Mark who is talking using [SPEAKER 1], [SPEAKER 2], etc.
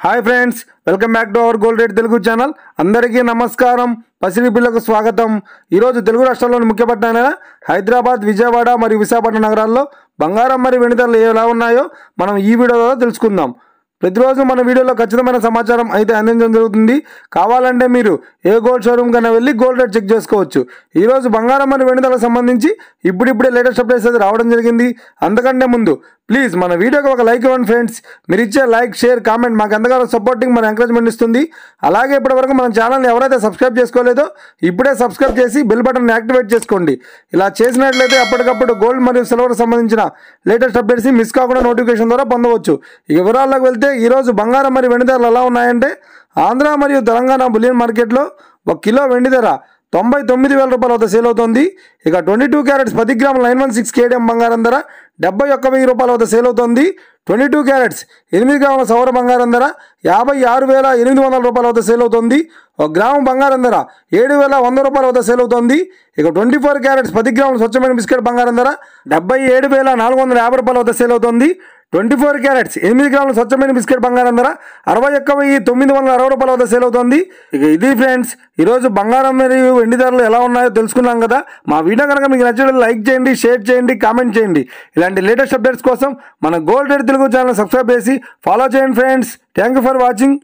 [SPEAKER 1] Hi friends, welcome back to our gold rate Telugu channel. అందరికీ నమస్కారం. పసిడి పిల్లకు స్వాగతం. ఈరోజు తెలుగు రాష్ట్రాల్లోని ముఖ్య పట్టణాలైన హైదరాబాద్, విజయవాడ మరియు విశాఖపట్నం నగరాల్లో బంగారం మరియు వెండి ధరలు ఎలా ఉన్నాయో మనం ఈ వీడియోలో తెలుసుకుందాం. ప్రతిరోజు మన వీడియోలో ఖచ్చితమైన సమాచారం అయితే అందించడం జరుగుతుంది. కావాలంటే మీరు ఏ గోల్డ్ షోరూమ్ కన్నా వెళ్ళి గోల్డ్ రేట్ చెక్ చేసుకోవచ్చు. ఈరోజు బంగారం మరియు వెండి ధరలకు సంబంధించి ఇప్పుడిప్పుడే లేటెస్ట్ అప్డేట్స్ అయితే రావడం జరిగింది. అంతకంటే ముందు ప్లీజ్ మన వీడియోకి ఒక లైక్ ఇవ్వండి ఫ్రెండ్స్. మీరు ఇచ్చే లైక్, షేర్, కామెంట్ మాకు ఎంతగానో సపోర్టింగ్, మన ఎంకరేజ్మెంట్ ఇస్తుంది. అలాగే ఇప్పటివరకు మన ఛానల్ని ఎవరైతే సబ్స్క్రైబ్ చేసుకోలేదో ఇప్పుడే సబ్స్క్రైబ్ చేసి బెల్ బటన్ యాక్టివేట్ చేసుకోండి. ఇలా చేసినట్లయితే అప్పటికప్పుడు గోల్డ్ మరియు సిల్వర్ సంబంధించిన లేటెస్ట్ అప్డేట్స్ మిస్ కాకుండా నోటిఫికేషన్ ద్వారా పొందవచ్చు. ఈ వివరాల్లోకి వెళ్తే ఈరోజు బంగారం మరియు వెండి ధరలు ఎలా ఉన్నాయంటే, ఆంధ్ర మరియు తెలంగాణ బులియన్ మార్కెట్లో 1 కిలో వెండి ధర 99,000 రూపాయల వద్ద సేల్ అవుతుంది. ఇక 22 క్యారెట్స్ 10 గ్రాముల 916 కేడిఎం బంగారం ధర 71,000 రూపాయల వద్ద సేల్ అవుతుంది. 22 క్యారెట్స్ 8 గ్రాముల సౌర బంగారం ధర 56,800 రూపాయల వద్ద సేల్ అవుతుంది. 1 గ్రాము బంగారం ధర 7,100 రూపాయల వద్ద సేల్ అవుతుంది. ఇక 24 క్యారెట్స్ 10 గ్రాముల స్వచ్ఛమైన బిస్కెట్ బంగారం ధర 77,450 రూపాయల వద్ద సేల్ అవుతుంది. 24 క్యారెట్స్ 8 గ్రాముల స్వచ్ఛమైన బిస్కెట్ బంగారం ధర 61,960 రూపాయల వద్ద సేల్ అవుతుంది. ఇక ఇది ఫ్రెండ్స్, ఈరోజు బంగారం మరియు వెండి ధరలు ఎలా ఉన్నాయో తెలుసుకున్నాం కదా. మా వీడియో కనుక మీకు నచ్చినట్లయితే లైక్ చేయండి, షేర్ చేయండి, కామెంట్ చేయండి. ఇలాంటి లేటెస్ట్ అప్డేట్స్ కోసం మన gold rate Telugu channel subscribe చేసి ఫాలో చేయండి friends. Thank you for watching.